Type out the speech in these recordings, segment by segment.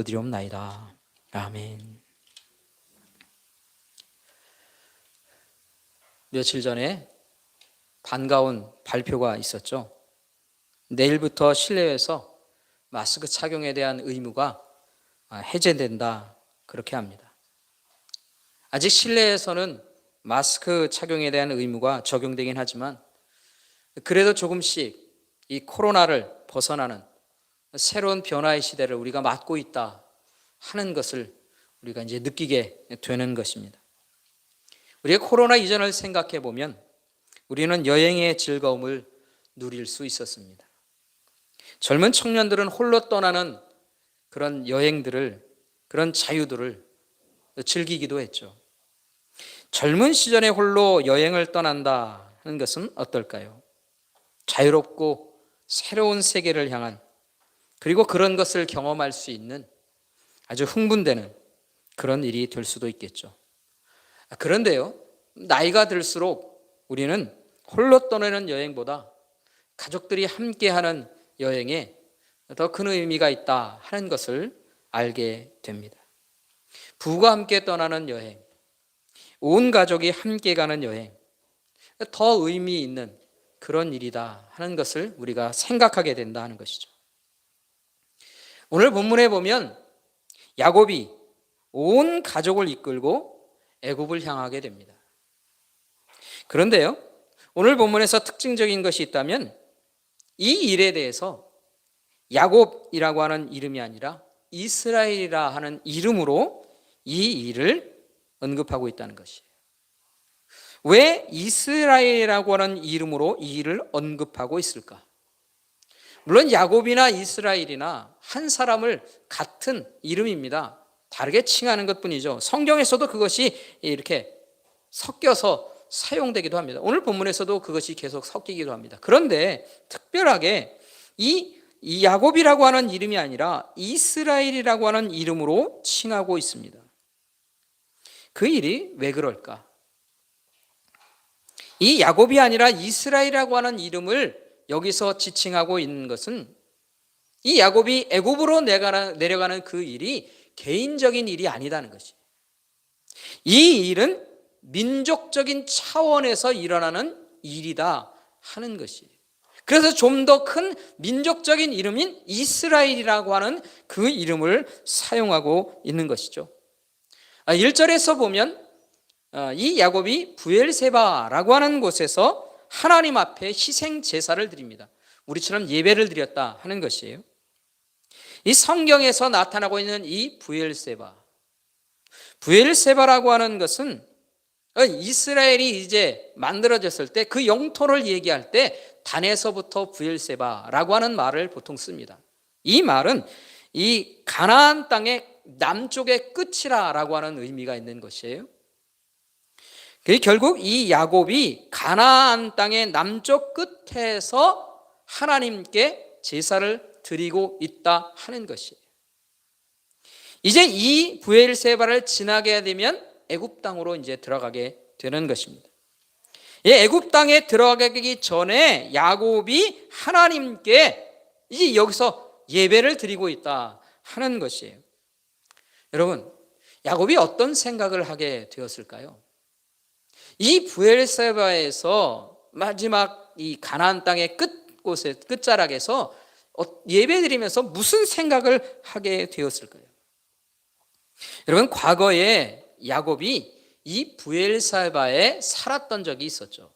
드리옵나이다. 아멘. 며칠 전에 반가운 발표가 있었죠. 내일부터 실내에서 마스크 착용에 대한 의무가 해제된다, 그렇게 합니다. 아직 실내에서는 마스크 착용에 대한 의무가 적용되긴 하지만 그래도 조금씩 이 코로나를 벗어나는 새로운 변화의 시대를 우리가 맞고 있다 하는 것을 우리가 이제 느끼게 되는 것입니다. 우리가 코로나 이전을 생각해 보면 우리는 여행의 즐거움을 누릴 수 있었습니다. 젊은 청년들은 홀로 떠나는 그런 여행들을, 그런 자유들을 즐기기도 했죠. 젊은 시절에 홀로 여행을 떠난다 하는 것은 어떨까요? 자유롭고 새로운 세계를 향한, 그리고 그런 것을 경험할 수 있는 아주 흥분되는 그런 일이 될 수도 있겠죠. 그런데요, 나이가 들수록 우리는 홀로 떠나는 여행보다 가족들이 함께하는 여행에 더 큰 의미가 있다 하는 것을 알게 됩니다. 부부가 함께 떠나는 여행, 온 가족이 함께 가는 여행, 더 의미 있는 그런 일이다 하는 것을 우리가 생각하게 된다 하는 것이죠. 오늘 본문에 보면 야곱이 온 가족을 이끌고 애굽을 향하게 됩니다. 그런데요, 오늘 본문에서 특징적인 것이 있다면 이 일에 대해서 야곱이라고 하는 이름이 아니라 이스라엘이라 하는 이름으로 이 일을 언급하고 있다는 것이에요. 왜 이스라엘이라고 하는 이름으로 이 일을 언급하고 있을까? 물론 야곱이나 이스라엘이나 한 사람을 같은 이름입니다. 다르게 칭하는 것뿐이죠. 성경에서도 그것이 이렇게 섞여서 사용되기도 합니다. 오늘 본문에서도 그것이 계속 섞이기도 합니다. 그런데 특별하게 이 야곱이라고 하는 이름이 아니라 이스라엘이라고 하는 이름으로 칭하고 있습니다. 그 일이 왜 그럴까? 이 야곱이 아니라 이스라엘이라고 하는 이름을 여기서 지칭하고 있는 것은 이 야곱이 애굽으로 내려가는 그 일이 개인적인 일이 아니다는 것이에요. 이 일은 민족적인 차원에서 일어나는 일이다 하는 것이에요. 그래서 좀 더 큰 민족적인 이름인 이스라엘이라고 하는 그 이름을 사용하고 있는 것이죠. 1절에서 보면 이 야곱이 부엘세바라고 하는 곳에서 하나님 앞에 희생 제사를 드립니다. 우리처럼 예배를 드렸다 하는 것이에요. 이 성경에서 나타나고 있는 이 부엘세바라고 하는 것은 이스라엘이 이제 만들어졌을 때 그 영토를 얘기할 때 단에서부터 부엘세바라고 하는 말을 보통 씁니다. 이 말은 이 가나안 땅의 남쪽의 끝이라고 하는 의미가 있는 것이에요. 결국 이 야곱이 가나안 땅의 남쪽 끝에서 하나님께 제사를 드리고 있다 하는 것이에요. 이제 이 부엘세바를 지나게 되면 애굽 땅으로 이제 들어가게 되는 것입니다. 이 애굽 땅에 들어가기 전에 야곱이 하나님께 이제 여기서 예배를 드리고 있다 하는 것이에요. 여러분, 야곱이 어떤 생각을 하게 되었을까요? 이 부엘세바에서 마지막 이 가나안 땅의 끝자락에서 예배드리면서 무슨 생각을 하게 되었을까요? 여러분, 과거에 야곱이 이 부엘세바에 살았던 적이 있었죠.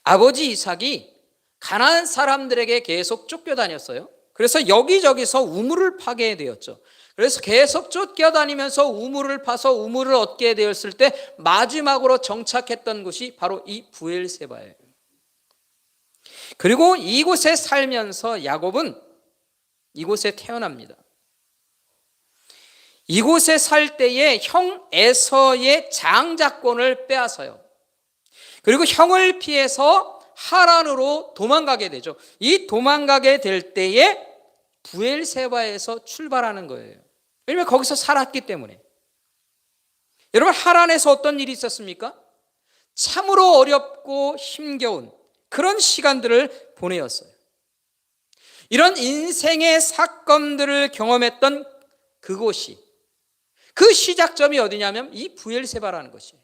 아버지 이삭이 가나안 사람들에게 계속 쫓겨다녔어요. 그래서 여기저기서 우물을 파게 되었죠. 그래서 계속 쫓겨다니면서 우물을 파서 우물을 얻게 되었을 때 마지막으로 정착했던 곳이 바로 이 부엘세바예요. 그리고 이곳에 살면서 야곱은 이곳에 태어납니다. 이곳에 살 때에 형 에서의 장자권을 빼앗아요. 그리고 형을 피해서 하란으로 도망가게 되죠. 이 도망가게 될 때에 부엘세바에서 출발하는 거예요. 왜냐하면 거기서 살았기 때문에. 여러분, 하란에서 어떤 일이 있었습니까? 참으로 어렵고 힘겨운 그런 시간들을 보내었어요. 이런 인생의 사건들을 경험했던 그곳이, 그 시작점이 어디냐면 이 브엘세바라는 것이에요.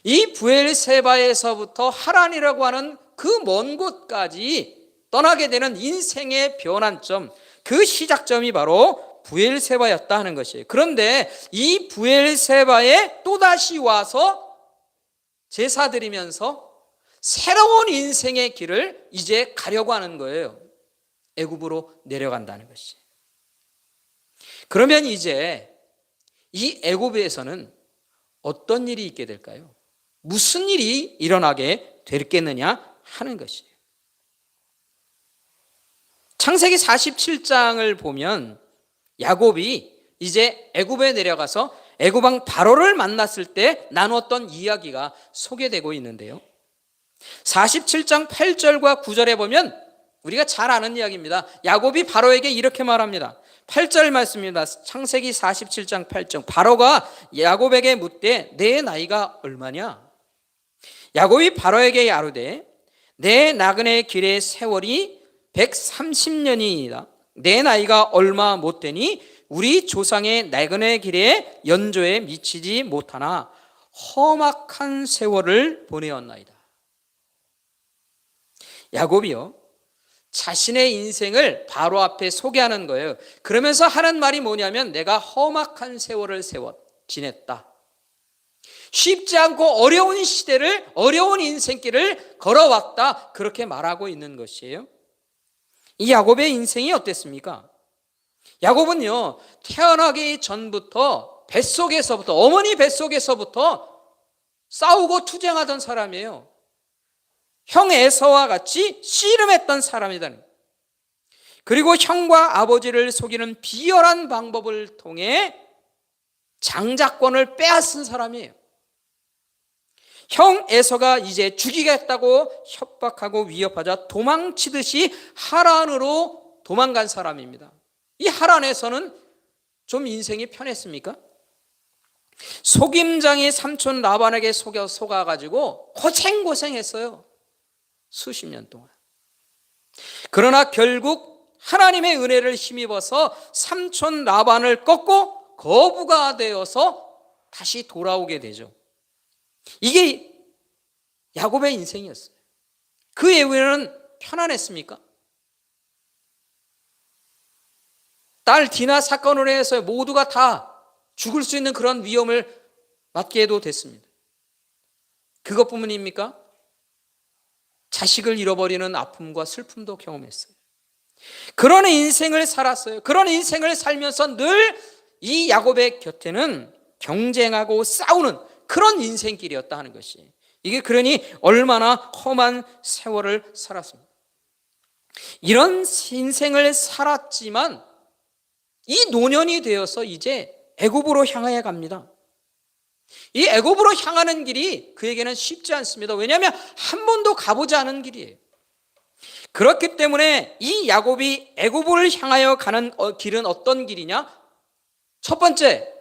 이 브엘세바에서부터 하란이라고 하는 그 먼 곳까지 떠나게 되는 인생의 변환점, 그 시작점이 바로 브엘세바였다 하는 것이에요. 그런데 이 브엘세바에 또다시 와서 제사 드리면서 새로운 인생의 길을 이제 가려고 하는 거예요. 애굽으로 내려간다는 것이. 그러면 이제 이 애굽에서는 어떤 일이 있게 될까요? 무슨 일이 일어나게 되겠느냐 하는 것이에요. 창세기 47장을 보면 야곱이 이제 애굽에 내려가서 애굽 왕 바로를 만났을 때 나눴던 이야기가 소개되고 있는데요. 47장 8절과 9절에 보면 우리가 잘 아는 이야기입니다. 야곱이 바로에게 이렇게 말합니다. 8절 말씀입니다. 창세기 47장 8절. 바로가 야곱에게 묻되 내 나이가 얼마냐? 야곱이 바로에게 아뢰되 내 나그네 길의 세월이 130년이니이다. 내 나이가 얼마 못 되니 우리 조상의 나그네 길의 연조에 미치지 못하나 험악한 세월을 보내었나이다. 야곱이요, 자신의 인생을 바로 앞에 소개하는 거예요. 그러면서 하는 말이 뭐냐면 내가 험악한 세월을 지냈다. 쉽지 않고 어려운 시대를, 어려운 인생길을 걸어왔다. 그렇게 말하고 있는 것이에요. 이 야곱의 인생이 어땠습니까? 야곱은요, 태어나기 전부터 어머니 뱃속에서부터 싸우고 투쟁하던 사람이에요. 형 에서와 같이 씨름했던 사람이다. 그리고 형과 아버지를 속이는 비열한 방법을 통해 장자권을 빼앗은 사람이에요. 형 에서가 이제 죽이겠다고 협박하고 위협하자 도망치듯이 하란으로 도망간 사람입니다. 이 하란에서는 좀 인생이 편했습니까? 속임장이 삼촌 라반에게 속아가지고 고생했어요. 수십 년 동안. 그러나 결국 하나님의 은혜를 힘입어서 삼촌 라반을 꺾고 거부가 되어서 다시 돌아오게 되죠. 이게 야곱의 인생이었어요. 그 이후에는 편안했습니까? 딸 디나 사건으로 해서 모두가 다 죽을 수 있는 그런 위험을 맞게 해도 됐습니다. 그것뿐입니까? 자식을 잃어버리는 아픔과 슬픔도 경험했어요. 그런 인생을 살았어요. 그런 인생을 살면서 늘 이 야곱의 곁에는 경쟁하고 싸우는 그런 인생길이었다 하는 것이, 이게 그러니 얼마나 험한 세월을 살았습니다. 이런 인생을 살았지만 이 노년이 되어서 이제 애굽으로 향해 갑니다. 이 애굽으로 향하는 길이 그에게는 쉽지 않습니다. 왜냐하면 한 번도 가보지 않은 길이에요. 그렇기 때문에 이 야곱이 애굽을 향하여 가는 길은 어떤 길이냐? 첫 번째,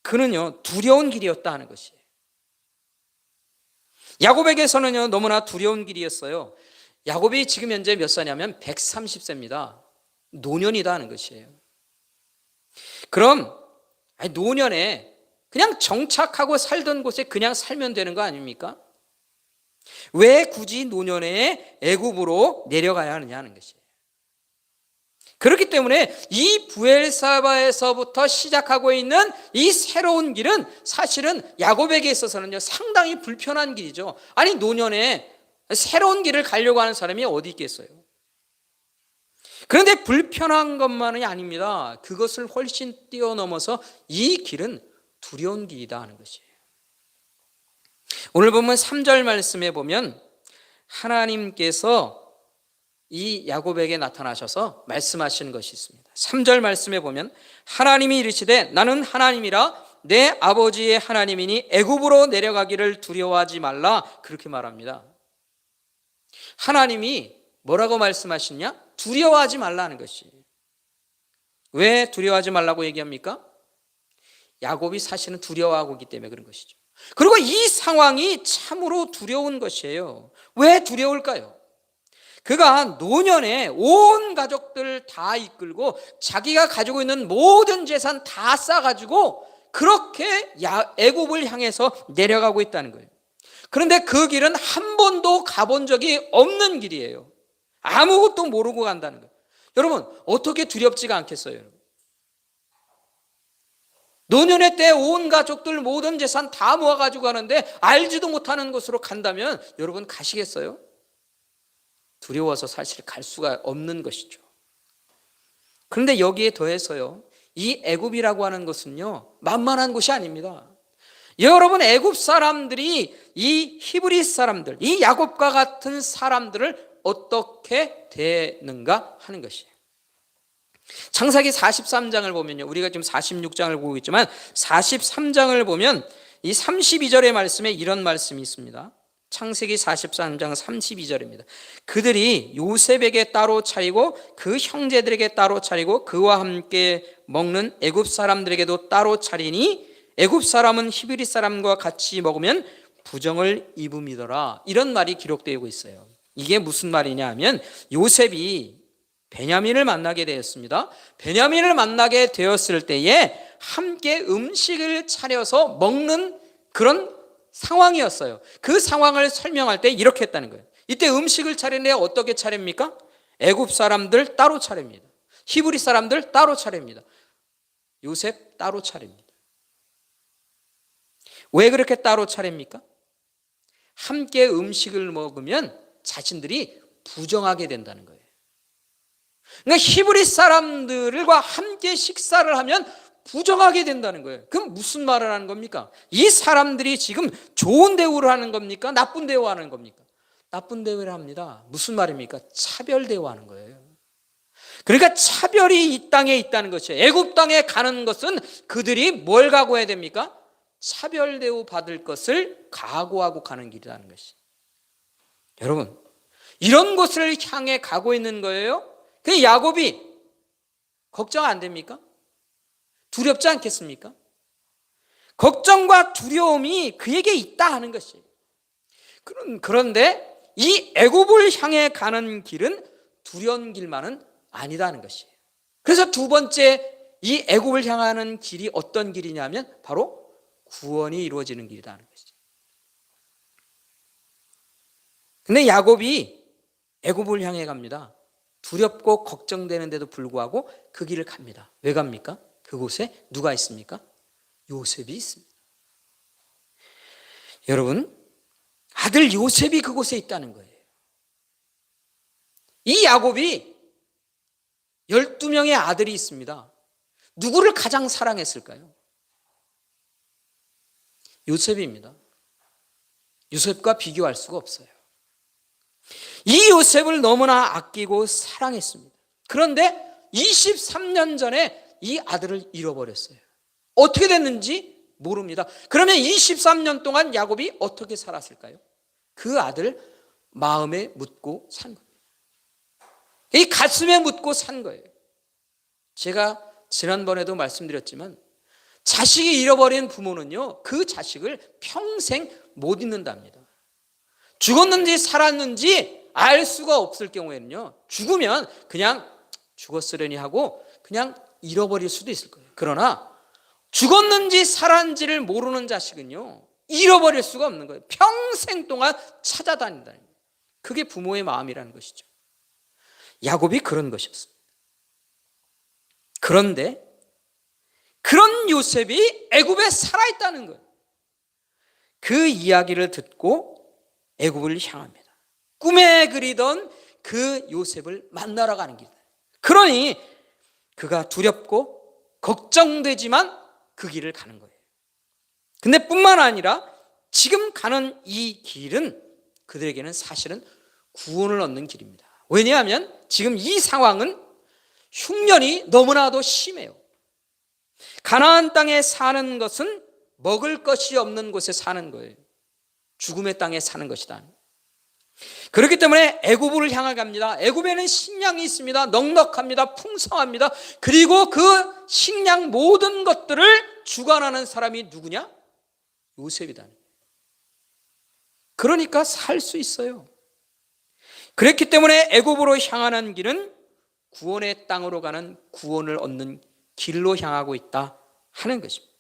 그는요 두려운 길이었다 하는 것이에요. 야곱에게서는요 너무나 두려운 길이었어요. 야곱이 지금 현재 몇 살이냐면 130세입니다. 노년이다 하는 것이에요. 그럼 노년에 그냥 정착하고 살던 곳에 그냥 살면 되는 거 아닙니까? 왜 굳이 노년에 애굽으로 내려가야 하느냐 하는 것이에요. 그렇기 때문에 이 브엘사바에서부터 시작하고 있는 이 새로운 길은 사실은 야곱에게 있어서는요 상당히 불편한 길이죠. 아니 노년에 새로운 길을 가려고 하는 사람이 어디 있겠어요? 그런데 불편한 것만이 아닙니다. 그것을 훨씬 뛰어넘어서 이 길은 두려운 길이다 하는 것이에요. 오늘 보면 3절 말씀에 보면 하나님께서 이 야곱에게 나타나셔서 말씀하시는 것이 있습니다. 3절 말씀에 보면 하나님이 이르시되 나는 하나님이라 내 아버지의 하나님이니 애굽으로 내려가기를 두려워하지 말라, 그렇게 말합니다. 하나님이 뭐라고 말씀하시냐? 두려워하지 말라는 것이. 왜 두려워하지 말라고 얘기합니까? 야곱이 사실은 두려워하고 있기 때문에 그런 것이죠. 그리고 이 상황이 참으로 두려운 것이에요. 왜 두려울까요? 그가 노년에 온 가족들 다 이끌고 자기가 가지고 있는 모든 재산 다 싸가지고 그렇게 애굽을 향해서 내려가고 있다는 거예요. 그런데 그 길은 한 번도 가본 적이 없는 길이에요. 아무것도 모르고 간다는 거예요. 여러분, 어떻게 두렵지가 않겠어요? 여러분? 노년의 때 온 가족들 모든 재산 다 모아가지고 가는데 알지도 못하는 곳으로 간다면 여러분 가시겠어요? 두려워서 사실 갈 수가 없는 것이죠. 그런데 여기에 더해서요, 이 애굽이라고 하는 것은요 만만한 곳이 아닙니다. 여러분, 애굽 사람들이 이 히브리 사람들, 이 야곱과 같은 사람들을 어떻게 대했는가 하는 것이에요. 창세기 43장을 보면요, 우리가 지금 46장을 보고 있지만 43장을 보면 이 32절의 말씀에 이런 말씀이 있습니다. 창세기 43장 32절입니다. 그들이 요셉에게 따로 차리고 그 형제들에게 따로 차리고 그와 함께 먹는 애굽 사람들에게도 따로 차리니 애굽 사람은 히브리 사람과 같이 먹으면 부정을 입음이더라. 이런 말이 기록되고 있어요. 이게 무슨 말이냐 하면 요셉이 베냐민을 만나게 되었습니다. 베냐민을 만나게 되었을 때에 함께 음식을 차려서 먹는 그런 상황이었어요. 그 상황을 설명할 때 이렇게 했다는 거예요. 이때 음식을 차리는데 어떻게 차립니까? 애굽 사람들 따로 차립니다. 히브리 사람들 따로 차립니다. 요셉 따로 차립니다. 왜 그렇게 따로 차립니까? 함께 음식을 먹으면 자신들이 부정하게 된다는 거예요. 그러니까 히브리 사람들과 함께 식사를 하면 부정하게 된다는 거예요. 그럼 무슨 말을 하는 겁니까? 이 사람들이 지금 좋은 대우를 하는 겁니까? 나쁜 대우하는 겁니까? 나쁜 대우를 합니다. 무슨 말입니까? 차별 대우하는 거예요. 그러니까 차별이 이 땅에 있다는 것이에요. 애굽 땅에 가는 것은 그들이 뭘 각오해야 됩니까? 차별 대우 받을 것을 각오하고 가는 길이라는 것이. 여러분, 이런 곳을 향해 가고 있는 거예요. 그 야곱이 걱정 안 됩니까? 두렵지 않겠습니까? 걱정과 두려움이 그에게 있다 하는 것이에요. 그런데 이 애굽을 향해 가는 길은 두려운 길만은 아니다는 것이에요. 그래서 두 번째 이 애굽을 향하는 길이 어떤 길이냐면 바로 구원이 이루어지는 길이라는 것이죠. 근데 야곱이 애굽을 향해 갑니다. 두렵고 걱정되는데도 불구하고 그 길을 갑니다. 왜 갑니까? 그곳에 누가 있습니까? 요셉이 있습니다. 여러분, 아들 요셉이 그곳에 있다는 거예요. 이 야곱이 12명의 아들이 있습니다. 누구를 가장 사랑했을까요? 요셉입니다. 요셉과 비교할 수가 없어요. 이 요셉을 너무나 아끼고 사랑했습니다. 그런데 23년 전에 이 아들을 잃어버렸어요. 어떻게 됐는지 모릅니다. 그러면 23년 동안 야곱이 어떻게 살았을까요? 그 아들 마음에 묻고 산 겁니다. 이 가슴에 묻고 산 거예요. 제가 지난번에도 말씀드렸지만 자식이 잃어버린 부모는요, 그 자식을 평생 못 잊는답니다. 죽었는지 살았는지 알 수가 없을 경우에는요, 죽으면 그냥 죽었으려니 하고 그냥 잃어버릴 수도 있을 거예요. 그러나 죽었는지 살았는지를 모르는 자식은요, 잃어버릴 수가 없는 거예요. 평생 동안 찾아다닌다는 거예요. 그게 부모의 마음이라는 것이죠. 야곱이 그런 것이었습니다. 그런데 그런 요셉이 애굽에 살아있다는 거예요. 그 이야기를 듣고 애굽을 향합니다. 꿈에 그리던 그 요셉을 만나러 가는 길이다. 그러니 그가 두렵고 걱정되지만 그 길을 가는 거예요. 근데 뿐만 아니라 지금 가는 이 길은 그들에게는 사실은 구원을 얻는 길입니다. 왜냐하면 지금 이 상황은 흉년이 너무나도 심해요. 가나안 땅에 사는 것은 먹을 것이 없는 곳에 사는 거예요. 죽음의 땅에 사는 것이다. 그렇기 때문에 애굽을 향해 갑니다. 애굽에는 식량이 있습니다. 넉넉합니다. 풍성합니다. 그리고 그 식량 모든 것들을 주관하는 사람이 누구냐? 요셉이다. 그러니까 살 수 있어요. 그랬기 때문에 애굽으로 향하는 길은 구원의 땅으로 가는 구원을 얻는 길로 향하고 있다 하는 것입니다.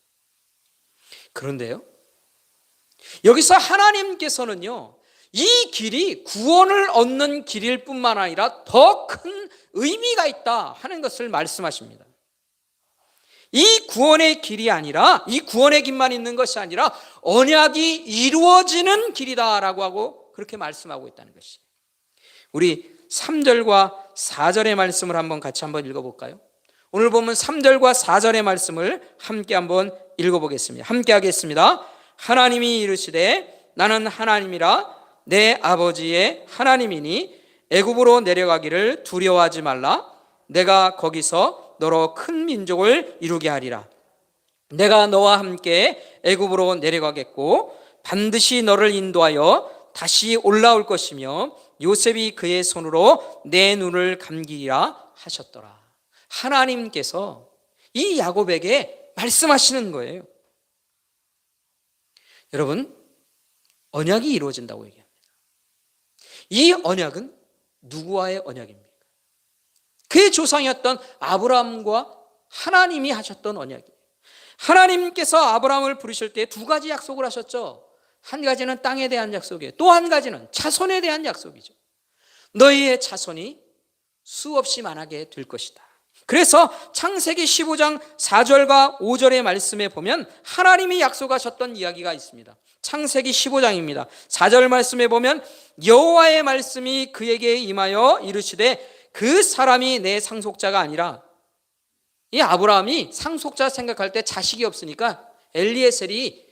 그런데요, 여기서 하나님께서는요, 이 길이 구원을 얻는 길일 뿐만 아니라 더 큰 의미가 있다 하는 것을 말씀하십니다. 이 구원의 길이 아니라, 이 구원의 길만 있는 것이 아니라 언약이 이루어지는 길이다라고 하고 그렇게 말씀하고 있다는 것이에요. 우리 3절과 4절의 말씀을 같이 한번 읽어볼까요? 오늘 보면 3절과 4절의 말씀을 함께 한번 읽어보겠습니다. 함께 하겠습니다. 하나님이 이르시되 나는 하나님이라 내 아버지의 하나님이니 애굽으로 내려가기를 두려워하지 말라. 내가 거기서 너로 큰 민족을 이루게 하리라. 내가 너와 함께 애굽으로 내려가겠고 반드시 너를 인도하여 다시 올라올 것이며 요셉이 그의 손으로 내 눈을 감기리라 하셨더라. 하나님께서 이 야곱에게 말씀하시는 거예요. 여러분, 언약이 이루어진다고 얘기합니다. 이 언약은 누구와의 언약입니까? 그의 조상이었던 아브라함과 하나님이 하셨던 언약이에요. 하나님께서 아브라함을 부르실 때 두 가지 약속을 하셨죠. 한 가지는 땅에 대한 약속이에요. 또 한 가지는 자손에 대한 약속이죠. 너희의 자손이 수없이 많게 될 것이다. 그래서 창세기 15장 4절과 5절의 말씀에 보면 하나님이 약속하셨던 이야기가 있습니다. 창세기 15장입니다. 4절 말씀에 보면 여호와의 말씀이 그에게 임하여 이르시되 그 사람이 내 상속자가 아니라, 이 아브라함이 상속자 생각할 때 자식이 없으니까 엘리에셀이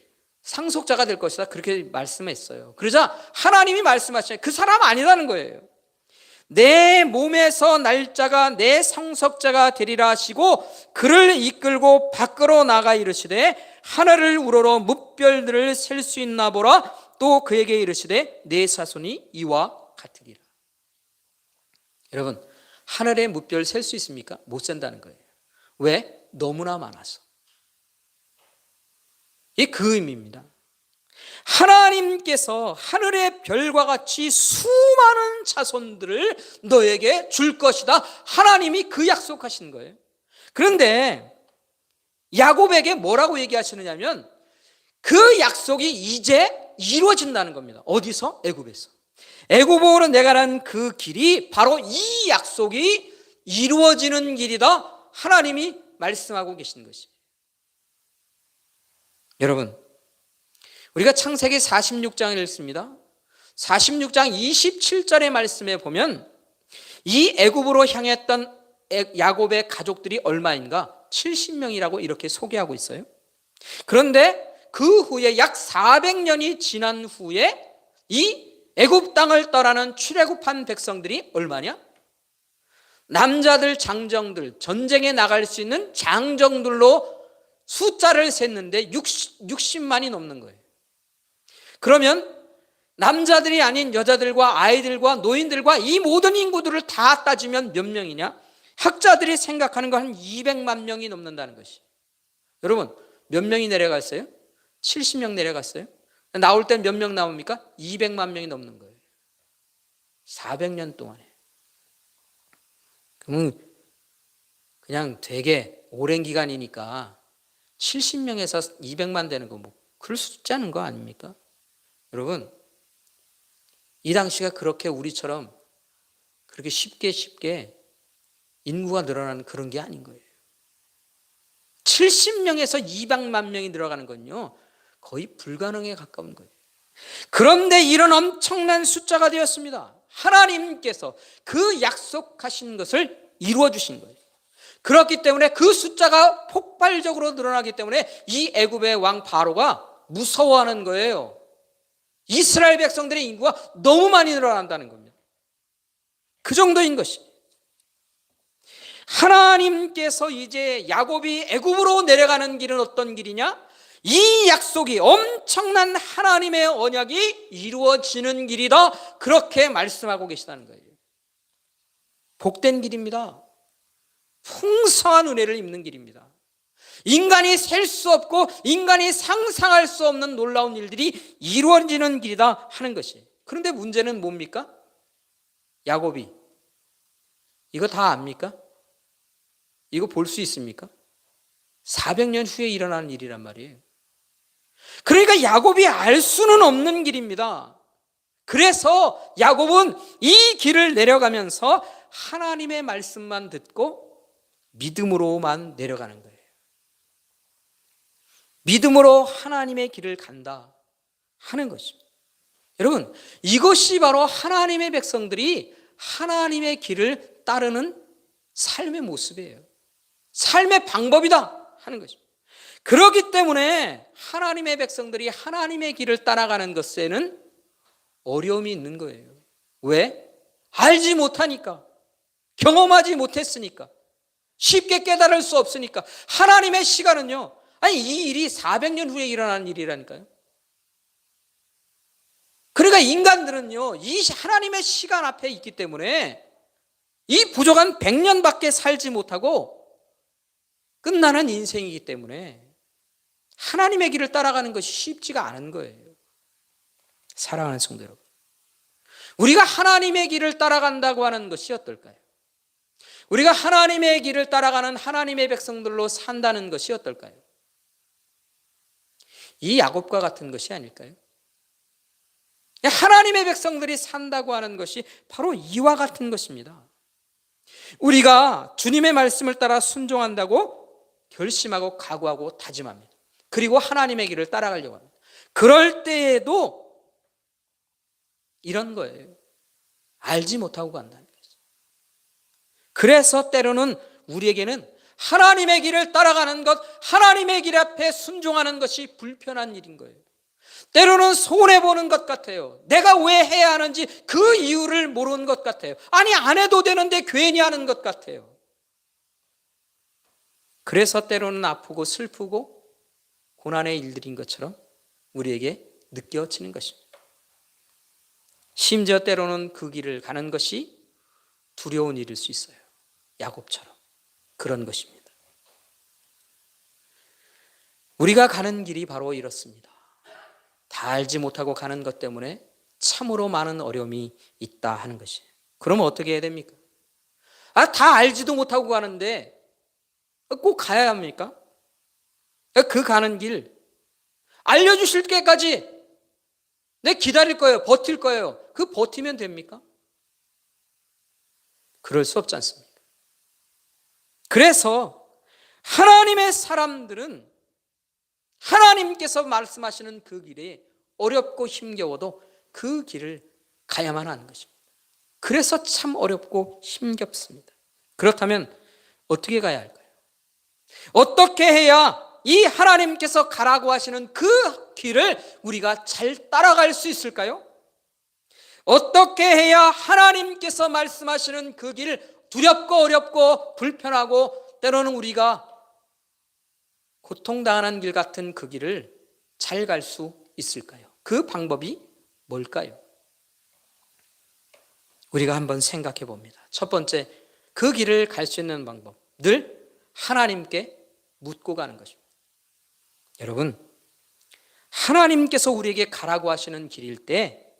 상속자가 될 것이다 그렇게 말씀했어요. 그러자 하나님이 말씀하시죠. 그 사람 아니라는 거예요. 내 몸에서 날 자가 내 상속자가 되리라 하시고 그를 이끌고 밖으로 나가 이르시되 하늘을 우러러 뭇별들을 셀 수 있나 보라. 또 그에게 이르시되 내 자손이 이와 같으리라. 여러분, 하늘의 뭇별 셀 수 있습니까? 못 센다는 거예요. 왜? 너무나 많아서. 이게 그 의미입니다. 하나님께서 하늘의 별과 같이 수많은 자손들을 너에게 줄 것이다. 하나님이 그 약속하신 거예요. 그런데 야곱에게 뭐라고 얘기하시느냐면 그 약속이 이제 이루어진다는 겁니다. 어디서? 애굽에서. 애굽으로 내가는 그 길이 바로 이 약속이 이루어지는 길이다. 하나님이 말씀하고 계신 것이에요. 여러분, 우리가 창세기 46장을 읽습니다. 46장 27절의 말씀에 보면 이 애굽으로 향했던 야곱의 가족들이 얼마인가? 70명이라고 이렇게 소개하고 있어요. 그런데 그 후에 약 400년이 지난 후에 이 애굽 땅을 떠나는 출애굽한 백성들이 얼마냐? 남자들, 장정들, 전쟁에 나갈 수 있는 장정들로 숫자를 셌는데 60만이 넘는 거예요. 그러면 남자들이 아닌 여자들과 아이들과 노인들과 이 모든 인구들을 다 따지면 몇 명이냐? 학자들이 생각하는 건 한 200만 명이 넘는다는 것이. 여러분, 몇 명이 내려갔어요? 70명 내려갔어요. 나올 땐 몇 명 나옵니까? 200만 명이 넘는 거예요. 400년 동안에. 그러면 그냥 되게 오랜 기간이니까 70명에서 200만 되는 거 뭐 그럴 수 있지 않은 거 아닙니까? 여러분, 이 당시가 그렇게 우리처럼 그렇게 쉽게 인구가 늘어나는 그런 게 아닌 거예요. 70명에서 200만 명이 늘어가는 건요, 거의 불가능에 가까운 거예요. 그런데 이런 엄청난 숫자가 되었습니다. 하나님께서 그 약속하신 것을 이루어 주신 거예요. 그렇기 때문에 그 숫자가 폭발적으로 늘어나기 때문에 이 애굽의 왕 바로가 무서워하는 거예요. 이스라엘 백성들의 인구가 너무 많이 늘어난다는 겁니다. 그 정도인 것이. 하나님께서 이제 야곱이 애굽으로 내려가는 길은 어떤 길이냐? 이 약속이, 엄청난 하나님의 언약이 이루어지는 길이다. 그렇게 말씀하고 계시다는 거예요. 복된 길입니다. 풍성한 은혜를 입는 길입니다. 인간이 셀 수 없고 인간이 상상할 수 없는 놀라운 일들이 이루어지는 길이다 하는 것이에요. 그런데 문제는 뭡니까? 야곱이 이거 다 압니까? 이거 볼 수 있습니까? 400년 후에 일어나는 일이란 말이에요. 그러니까 야곱이 알 수는 없는 길입니다. 그래서 야곱은 이 길을 내려가면서 하나님의 말씀만 듣고 믿음으로만 내려가는 거예요. 믿음으로 하나님의 길을 간다 하는 것입니다. 여러분, 이것이 바로 하나님의 백성들이 하나님의 길을 따르는 삶의 모습이에요. 삶의 방법이다 하는 것입니다. 그렇기 때문에 하나님의 백성들이 하나님의 길을 따라가는 것에는 어려움이 있는 거예요. 왜? 알지 못하니까, 경험하지 못했으니까, 쉽게 깨달을 수 없으니까. 하나님의 시간은요, 아니 이 일이 400년 후에 일어나는 일이라니까요. 그러니까 인간들은요, 이 하나님의 시간 앞에 있기 때문에 이 부족한 100년밖에 살지 못하고 끝나는 인생이기 때문에 하나님의 길을 따라가는 것이 쉽지가 않은 거예요. 사랑하는 성도 여러분, 우리가 하나님의 길을 따라간다고 하는 것이 어떨까요? 우리가 하나님의 길을 따라가는 하나님의 백성들로 산다는 것이 어떨까요? 이 야곱과 같은 것이 아닐까요? 하나님의 백성들이 산다고 하는 것이 바로 이와 같은 것입니다. 우리가 주님의 말씀을 따라 순종한다고 결심하고 각오하고 다짐합니다. 그리고 하나님의 길을 따라가려고 합니다. 그럴 때에도 이런 거예요. 알지 못하고 간다는 거죠. 그래서 때로는 우리에게는 하나님의 길을 따라가는 것, 하나님의 길 앞에 순종하는 것이 불편한 일인 거예요. 때로는 손해보는 것 같아요. 내가 왜 해야 하는지 그 이유를 모르는 것 같아요. 아니, 안 해도 되는데 괜히 하는 것 같아요. 그래서 때로는 아프고 슬프고 고난의 일들인 것처럼 우리에게 느껴지는 것입니다. 심지어 때로는 그 길을 가는 것이 두려운 일일 수 있어요. 야곱처럼 그런 것입니다. 우리가 가는 길이 바로 이렇습니다. 다 알지 못하고 가는 것 때문에 참으로 많은 어려움이 있다 하는 것이에요. 그러면 어떻게 해야 됩니까? 다 알지도 못하고 가는데 꼭 가야 합니까? 그 가는 길 알려주실 때까지 내 기다릴 거예요. 버틸 거예요. 그 버티면 됩니까? 그럴 수 없지 않습니까? 그래서 하나님의 사람들은 하나님께서 말씀하시는 그 길이 어렵고 힘겨워도 그 길을 가야만 하는 것입니다. 그래서 참 어렵고 힘겹습니다. 그렇다면 어떻게 가야 할까요? 어떻게 해야 이 하나님께서 가라고 하시는 그 길을 우리가 잘 따라갈 수 있을까요? 어떻게 해야 하나님께서 말씀하시는 그 길을 두렵고 어렵고 불편하고 때로는 우리가 고통당하는 길 같은 그 길을 잘 갈 수 있을까요? 그 방법이 뭘까요? 우리가 한번 생각해 봅니다. 첫 번째, 그 길을 갈 수 있는 방법, 늘 하나님께 묻고 가는 것입니다. 여러분, 하나님께서 우리에게 가라고 하시는 길일 때,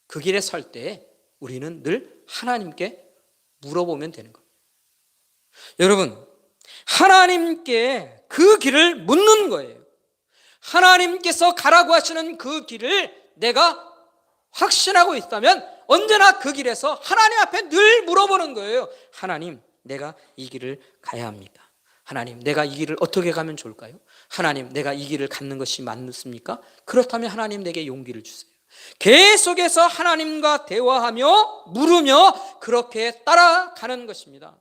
그 길에 설 때 우리는 늘 하나님께 물어보면 되는 겁니다. 여러분, 하나님께 그 길을 묻는 거예요. 하나님께서 가라고 하시는 그 길을 내가 확신하고 있다면 언제나 그 길에서 하나님 앞에 늘 물어보는 거예요. 하나님, 내가 이 길을 가야 합니까? 하나님, 내가 이 길을 어떻게 가면 좋을까요? 하나님, 내가 이 길을 갖는 것이 맞습니까? 그렇다면 하나님, 내게 용기를 주세요. 계속해서 하나님과 대화하며 물으며 그렇게 따라가는 것입니다.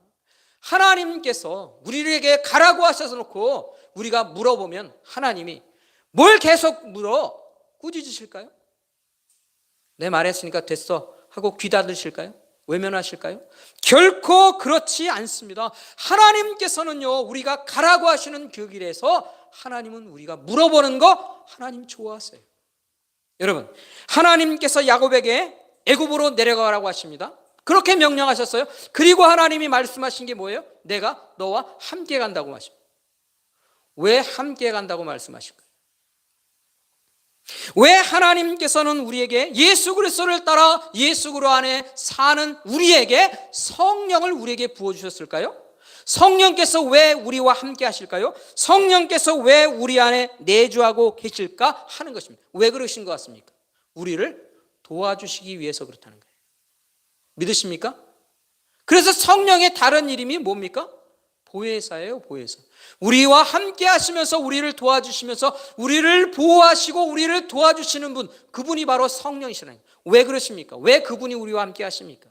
하나님께서 우리에게 가라고 하셔서 놓고 우리가 물어보면 하나님이 뭘 계속 물어? 꾸짖으실까요? 내 말했으니까 됐어 하고 귀 닫으실까요? 외면하실까요? 결코 그렇지 않습니다. 하나님께서는요, 우리가 가라고 하시는 그 길에서 하나님은 우리가 물어보는 거 하나님 좋아하세요. 여러분, 하나님께서 야곱에게 애굽으로 내려가라고 하십니다. 그렇게 명령하셨어요. 그리고 하나님이 말씀하신 게 뭐예요? 내가 너와 함께 간다고 하십니다. 왜 함께 간다고 말씀하실까요? 왜 하나님께서는 우리에게 예수 그리스도를 따라 예수 그리스도 안에 사는 우리에게 성령을 우리에게 부어주셨을까요? 성령께서 왜 우리와 함께 하실까요? 성령께서 왜 우리 안에 내주하고 계실까 하는 것입니다. 왜 그러신 것 같습니까? 우리를 도와주시기 위해서 그렇다는 거예요. 믿으십니까? 그래서 성령의 다른 이름이 뭡니까? 보혜사예요, 보혜사. 우리와 함께 하시면서 우리를 도와주시면서 우리를 보호하시고 우리를 도와주시는 분, 그분이 바로 성령이시라는 거예요. 왜 그러십니까? 왜 그분이 우리와 함께 하십니까?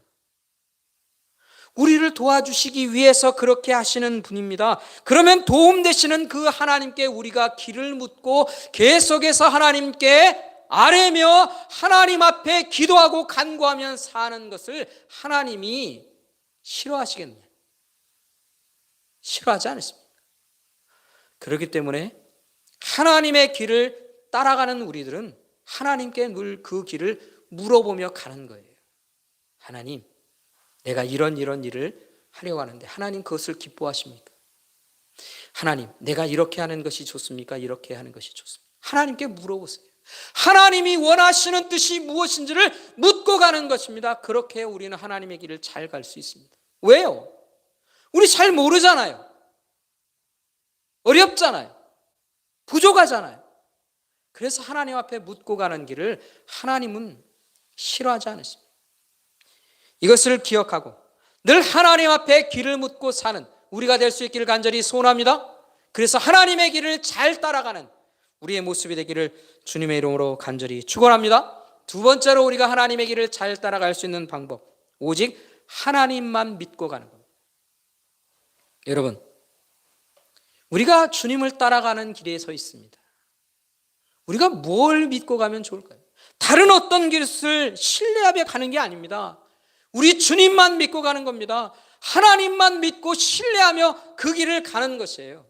우리를 도와주시기 위해서 그렇게 하시는 분입니다. 그러면 도움 되시는 그 하나님께 우리가 길을 묻고 계속해서 하나님께 아뢰며 하나님 앞에 기도하고 간구하며 사는 것을 하나님이 싫어하시겠느냐? 싫어하지 않습니다. 그렇기 때문에 하나님의 길을 따라가는 우리들은 하나님께 늘 그 길을 물어보며 가는 거예요. 하나님, 내가 이런 일을 하려고 하는데 하나님 그것을 기뻐하십니까? 하나님, 내가 이렇게 하는 것이 좋습니까? 이렇게 하는 것이 좋습니까? 하나님께 물어보세요. 하나님이 원하시는 뜻이 무엇인지를 묻고 가는 것입니다. 그렇게 우리는 하나님의 길을 잘 갈 수 있습니다. 왜요? 우리 잘 모르잖아요. 어렵잖아요. 부족하잖아요. 그래서 하나님 앞에 묻고 가는 길을 하나님은 싫어하지 않으십니다. 이것을 기억하고 늘 하나님 앞에 길을 묻고 사는 우리가 될 수 있기를 간절히 소원합니다. 그래서 하나님의 길을 잘 따라가는 우리의 모습이 되기를 주님의 이름으로 간절히 축원합니다. 두 번째로 우리가 하나님의 길을 잘 따라갈 수 있는 방법, 오직 하나님만 믿고 가는 겁니다. 여러분, 우리가 주님을 따라가는 길에 서 있습니다. 우리가 뭘 믿고 가면 좋을까요? 다른 어떤 길을 신뢰하며 가는 게 아닙니다. 우리 주님만 믿고 가는 겁니다. 하나님만 믿고 신뢰하며 그 길을 가는 것이에요.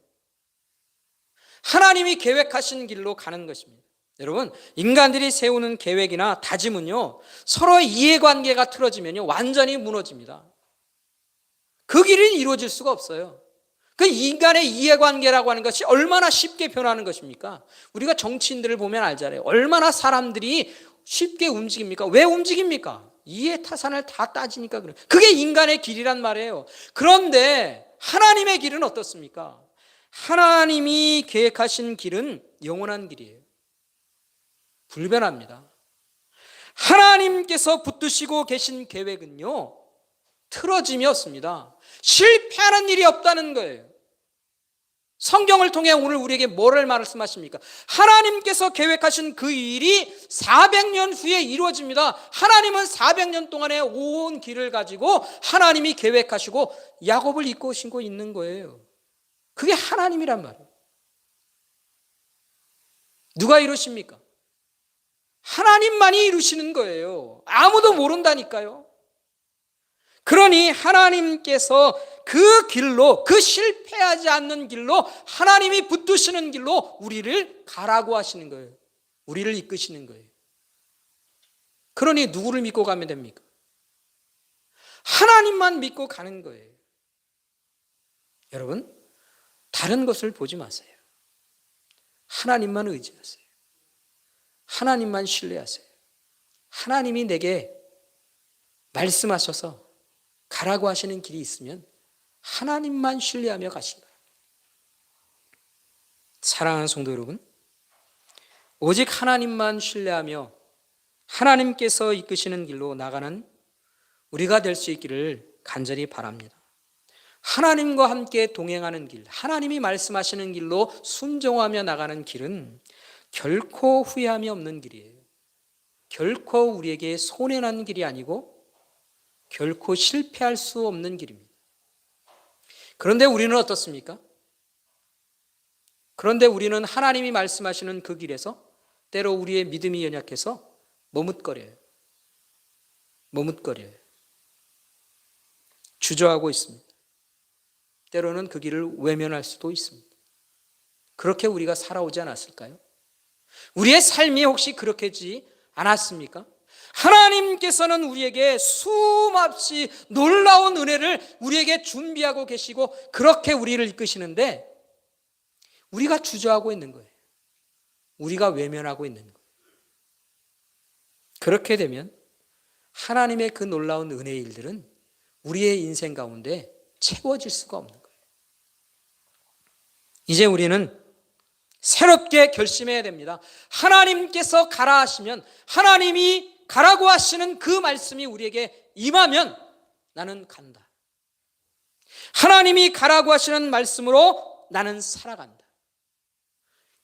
하나님이 계획하신 길로 가는 것입니다. 여러분, 인간들이 세우는 계획이나 다짐은요, 서로의 이해관계가 틀어지면요, 완전히 무너집니다. 그 길이 이루어질 수가 없어요. 그 인간의 이해관계라고 하는 것이 얼마나 쉽게 변하는 것입니까? 우리가 정치인들을 보면 알잖아요. 얼마나 사람들이 쉽게 움직입니까? 왜 움직입니까? 이해타산을 다 따지니까 그래요. 그게 인간의 길이란 말이에요. 그런데 하나님의 길은 어떻습니까? 하나님이 계획하신 길은 영원한 길이에요. 불변합니다. 하나님께서 붙드시고 계신 계획은요, 틀어짐이 없습니다. 실패하는 일이 없다는 거예요. 성경을 통해 오늘 우리에게 뭐를 말씀하십니까? 하나님께서 계획하신 그 일이 400년 후에 이루어집니다. 하나님은 400년 동안의 온 길을 가지고 하나님이 계획하시고 야곱을 이끌고 신고 있는 거예요. 그게 하나님이란 말이에요. 누가 이루십니까? 하나님만이 이루시는 거예요. 아무도 모른다니까요. 그러니 하나님께서 그 길로, 그 실패하지 않는 길로, 하나님이 붙드시는 길로 우리를 가라고 하시는 거예요. 우리를 이끄시는 거예요. 그러니 누구를 믿고 가면 됩니까? 하나님만 믿고 가는 거예요. 여러분, 다른 것을 보지 마세요. 하나님만 의지하세요. 하나님만 신뢰하세요. 하나님이 내게 말씀하셔서 가라고 하시는 길이 있으면 하나님만 신뢰하며 가시기 바랍니다. 사랑하는 성도 여러분, 오직 하나님만 신뢰하며 하나님께서 이끄시는 길로 나가는 우리가 될 수 있기를 간절히 바랍니다. 하나님과 함께 동행하는 길, 하나님이 말씀하시는 길로 순종하며 나가는 길은 결코 후회함이 없는 길이에요. 결코 우리에게 손해나는 길이 아니고 결코 실패할 수 없는 길입니다. 그런데 우리는 어떻습니까? 그런데 우리는 하나님이 말씀하시는 그 길에서 때로 우리의 믿음이 연약해서 머뭇거려요. 주저하고 있습니다. 때로는 그 길을 외면할 수도 있습니다. 그렇게 우리가 살아오지 않았을까요? 우리의 삶이 혹시 그렇게지 않았습니까? 하나님께서는 우리에게 수없이 놀라운 은혜를 우리에게 준비하고 계시고 그렇게 우리를 이끄시는데 우리가 주저하고 있는 거예요. 우리가 외면하고 있는 거예요. 그렇게 되면 하나님의 그 놀라운 은혜의 일들은 우리의 인생 가운데 채워질 수가 없는 거예요. 이제 우리는 새롭게 결심해야 됩니다. 하나님께서 가라 하시면, 하나님이 가라고 하시는 그 말씀이 우리에게 임하면 나는 간다. 하나님이 가라고 하시는 말씀으로 나는 살아간다.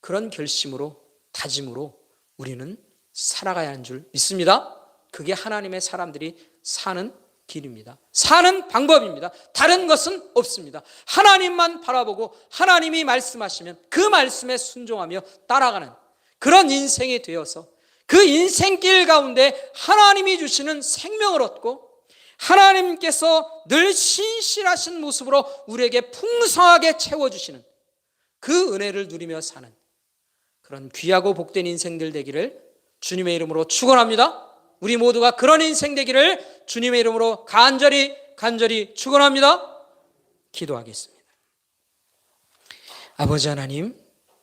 그런 결심으로, 다짐으로 우리는 살아가야 하는 줄 믿습니다. 그게 하나님의 사람들이 사는 길입니다. 사는 방법입니다. 다른 것은 없습니다. 하나님만 바라보고 하나님이 말씀하시면 그 말씀에 순종하며 따라가는 그런 인생이 되어서 그 인생길 가운데 하나님이 주시는 생명을 얻고 하나님께서 늘 신실하신 모습으로 우리에게 풍성하게 채워주시는 그 은혜를 누리며 사는 그런 귀하고 복된 인생들 되기를 주님의 이름으로 축원합니다. 우리 모두가 그런 인생 되기를 주님의 이름으로 간절히 축원합니다. 기도하겠습니다. 아버지 하나님,